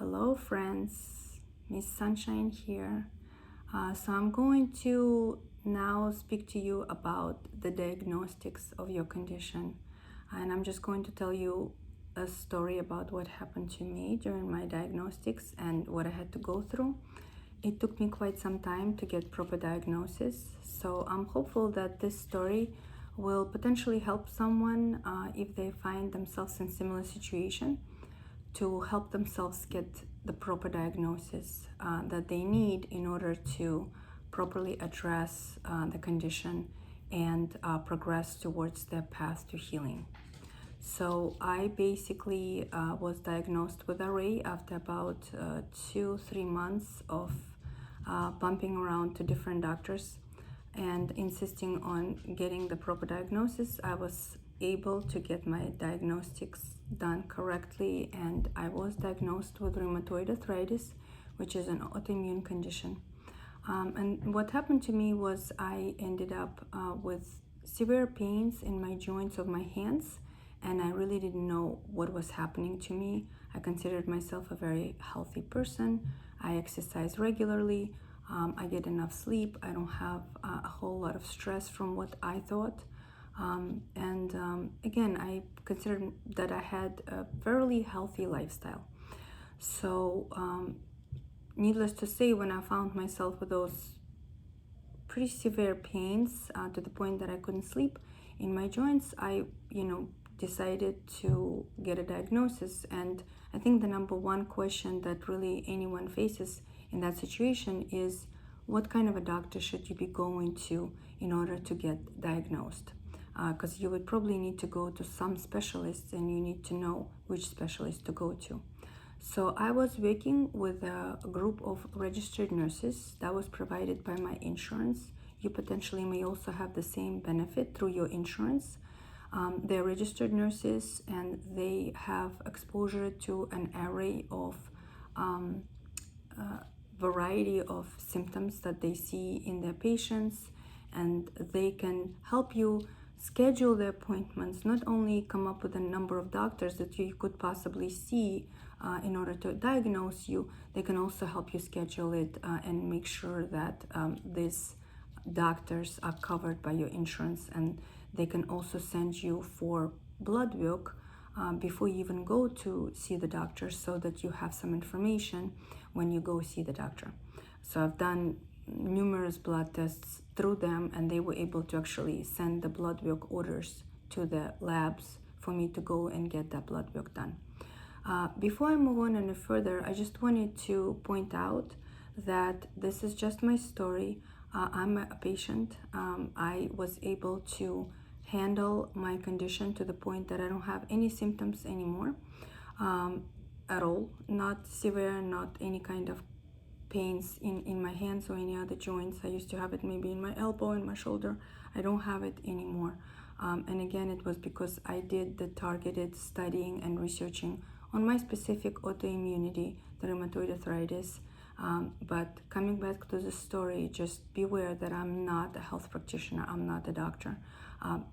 Hello friends, Miss Sunshine here. So I'm going to now speak to you about the diagnostics of your condition. And I'm just going to tell you a story about what happened to me during my diagnostics and what I had to go through. It took me quite some time to get proper diagnosis. So I'm hopeful that this story will potentially help someone if they find themselves in similar situation, to help themselves get the proper diagnosis that they need in order to properly address the condition and progress towards their path to healing. So I basically was diagnosed with RA after about 2-3 months of bumping around to different doctors and insisting on getting the proper diagnosis. I was able to get my diagnostics done correctly, and I was diagnosed with rheumatoid arthritis, which is an autoimmune condition. And what happened to me was I ended up with severe pains in my joints of my hands, and I really didn't know what was happening to me. I considered myself a very healthy person. I exercise regularly. I get enough sleep. I don't have a whole lot of stress from what I thought. Again, I considered that I had a fairly healthy lifestyle. So, needless to say, when I found myself with those pretty severe pains to the point that I couldn't sleep in my joints, I, decided to get a diagnosis. And I think the number one question that really anyone faces in that situation is, what kind of a doctor should you be going to in order to get diagnosed? Because you would probably need to go to some specialists, and you need to know which specialist to go to. So I was working with a group of registered nurses that was provided by my insurance. You potentially may also have the same benefit through your insurance. They're registered nurses, and they have exposure to an array of variety of symptoms that they see in their patients, and they can help you schedule the appointments, not only come up with a number of doctors that you could possibly see in order to diagnose you. They can also help you schedule it and make sure that these doctors are covered by your insurance, and they can also send you for blood work before you even go to see the doctor, so that you have some information when you go see the doctor. So I've done numerous blood tests through them, and they were able to actually send the blood work orders to the labs for me to go and get that blood work done. Before I move on any further, I just wanted to point out that this is just my story. I'm a patient. I was able to handle my condition to the point that I don't have any symptoms anymore at all. Not severe, not any kind of pains in my hands or any other joints. I used to have it maybe in my elbow and my shoulder. I don't have it anymore. And again, it was because I did the targeted studying and researching on my specific autoimmunity, the rheumatoid arthritis. But coming back to the story, just beware that I'm not a health practitioner. I'm not a doctor.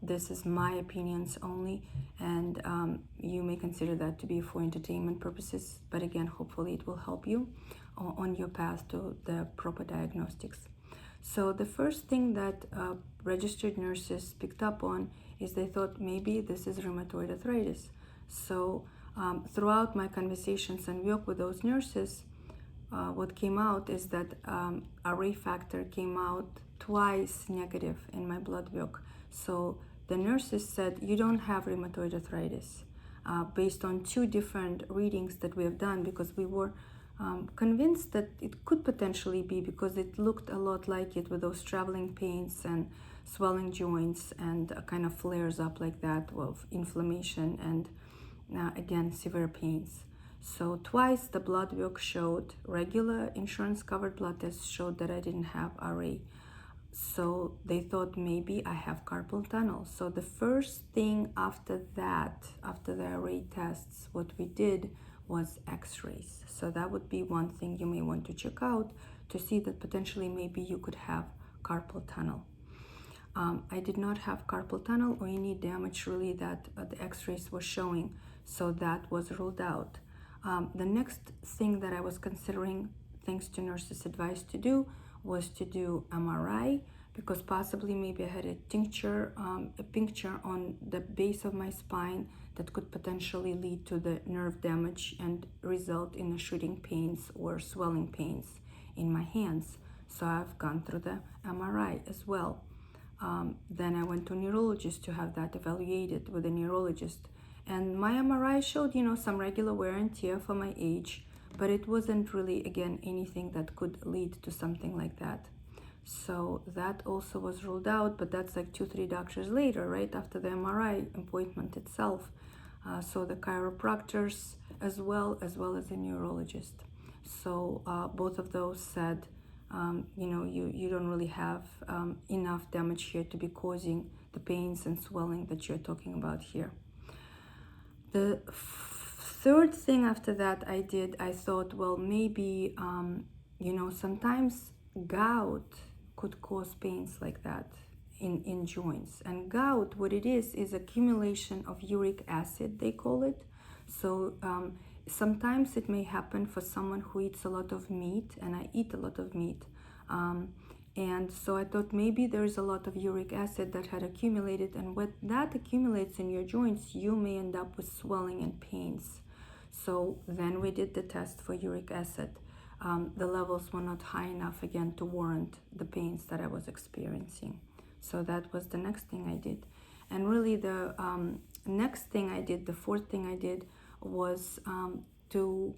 This is my opinions only, and you may consider that to be for entertainment purposes. But again, hopefully it will help you on your path to the proper diagnostics. So the first thing that registered nurses picked up on is they thought maybe this is rheumatoid arthritis. So throughout my conversations and work with those nurses, what came out is that RA factor came out twice negative in my blood work. So the nurses said, you don't have rheumatoid arthritis, based on 2 different readings that we have done, because we were convinced that it could potentially be, because it looked a lot like it, with those traveling pains and swelling joints and kind of flares up like that of inflammation and again severe pains. So twice the blood work showed, regular insurance covered blood tests showed that I didn't have RA. So they thought maybe I have carpal tunnel. So the first thing after that, after the RA tests, what we did was x-rays. So that would be one thing you may want to check out, to see that potentially maybe you could have carpal tunnel. I did not have carpal tunnel or any damage really that the x-rays were showing, so that was ruled out. The next thing that I was considering, thanks to nurses' advice to do, was to do MRI, because possibly maybe I had a puncture on the base of my spine that could potentially lead to the nerve damage and result in shooting pains or swelling pains in my hands. So I've gone through the MRI as well. Then I went to a neurologist to have that evaluated with a neurologist. And my MRI showed, some regular wear and tear for my age, but it wasn't really, again, anything that could lead to something like that. So that also was ruled out, but that's like 2-3 doctors later, right after the MRI appointment itself. So the chiropractors as well as the neurologist. So both of those said, you don't really have enough damage here to be causing the pains and swelling that you're talking about here. The third thing after that I thought, well, maybe, sometimes gout could cause pains like that in joints. And gout, what it is accumulation of uric acid, they call it. So sometimes it may happen for someone who eats a lot of meat, and I eat a lot of meat. And so I thought maybe there's a lot of uric acid that had accumulated, and when that accumulates in your joints, you may end up with swelling and pains. So then we did the test for uric acid. The levels were not high enough again to warrant the pains that I was experiencing. So that was the next thing I did. And really the next thing I did, the fourth thing I did, was to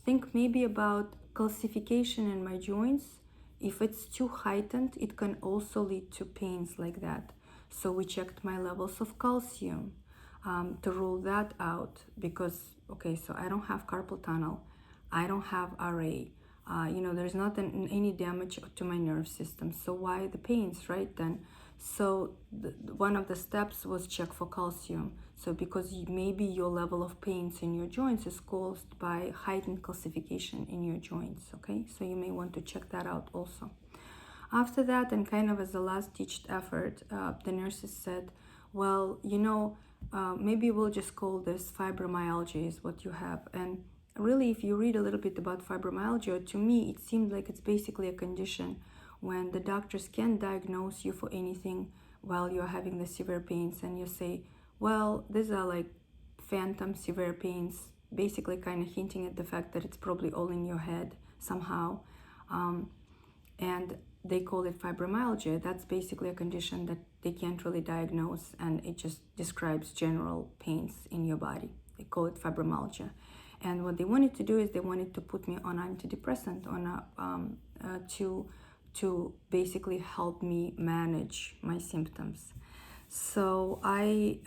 think maybe about calcification in my joints. If it's too heightened, it can also lead to pains like that. So we checked my levels of calcium to rule that out, because, okay, so I don't have carpal tunnel, I don't have RA, there's not any damage to my nerve system. So why the pains, right then? So one of the steps was check for calcium. So because maybe your level of pains in your joints is caused by heightened calcification in your joints, okay? So you may want to check that out also. After that, and kind of as a last-ditched effort, the nurses said, well, maybe we'll just call this fibromyalgia is what you have. And really, if you read a little bit about fibromyalgia, to me, it seemed like it's basically a condition when the doctors can't diagnose you for anything while you're having the severe pains, and you say, well, these are like phantom severe pains, basically kind of hinting at the fact that it's probably all in your head somehow. And they call it fibromyalgia. That's basically a condition that they can't really diagnose, and it just describes general pains in your body. They call it fibromyalgia. And what they wanted to do is they wanted to put me on antidepressant to basically help me manage my symptoms. So I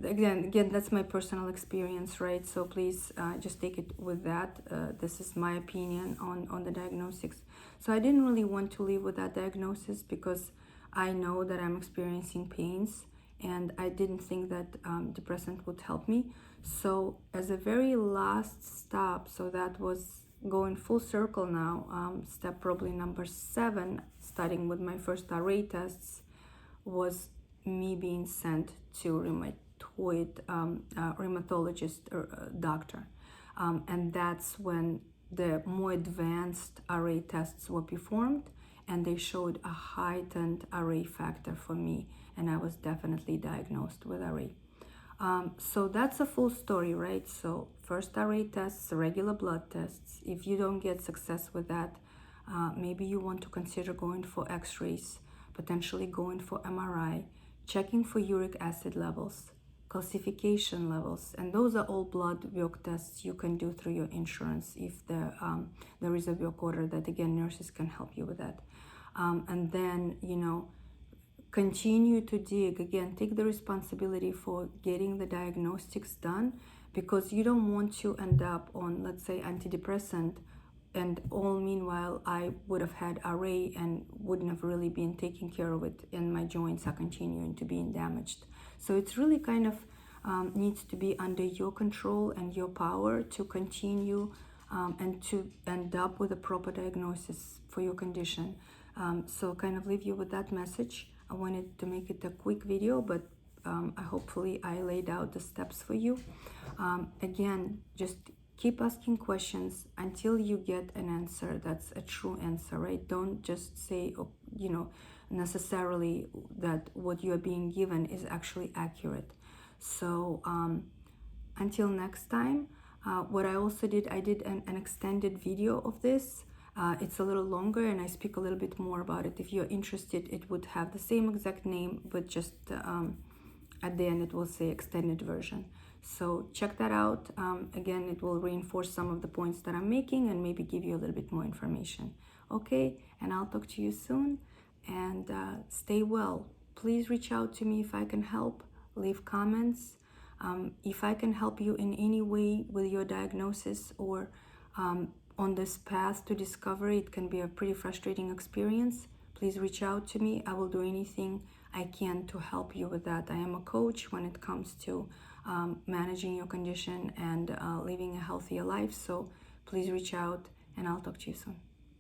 again that's my personal experience, right? So please just take it with that. This is my opinion on the diagnostics. So I didn't really want to live with that diagnosis, because I know that I'm experiencing pains, and I didn't think that depressant would help me. So as a very last stop, so that was going full circle now, step probably number 7, starting with my first RA tests, was me being sent to rheumatologist or doctor. And that's when the more advanced RA tests were performed, and they showed a heightened RA factor for me, and I was definitely diagnosed with RA. So that's a full story, right? So first RA tests, regular blood tests. If you don't get success with that, maybe you want to consider going for x-rays, potentially going for MRI, checking for uric acid levels, calcification levels, and those are all blood work tests you can do through your insurance if there is a work order that, again, nurses can help you with that. And then, continue to dig. Again, take the responsibility for getting the diagnostics done, because you don't want to end up on, let's say, antidepressant, and all meanwhile I would have had RA and wouldn't have really been taking care of it, and my joints are continuing to be damaged. So it's really kind of needs to be under your control and your power to continue and to end up with a proper diagnosis for your condition. So kind of leave you with that message. I wanted to make it a quick video, but hopefully I laid out the steps for you. Again, just keep asking questions until you get an answer that's a true answer, right? Don't just say, necessarily that what you are being given is actually accurate. So until next time, what I also did, I did an extended video of this. It's a little longer and I speak a little bit more about it. If you're interested, it would have the same exact name, but just at the end it will say extended version. So check that out. Again, it will reinforce some of the points that I'm making and maybe give you a little bit more information. Okay, and I'll talk to you soon, and stay well. Please reach out to me if I can help. Leave comments. If I can help you in any way with your diagnosis or on this path to discovery, it can be a pretty frustrating experience. Please reach out to me. I will do anything I can to help you with that. I am a coach when it comes to managing your condition and living a healthier life. So please reach out, and I'll talk to you soon.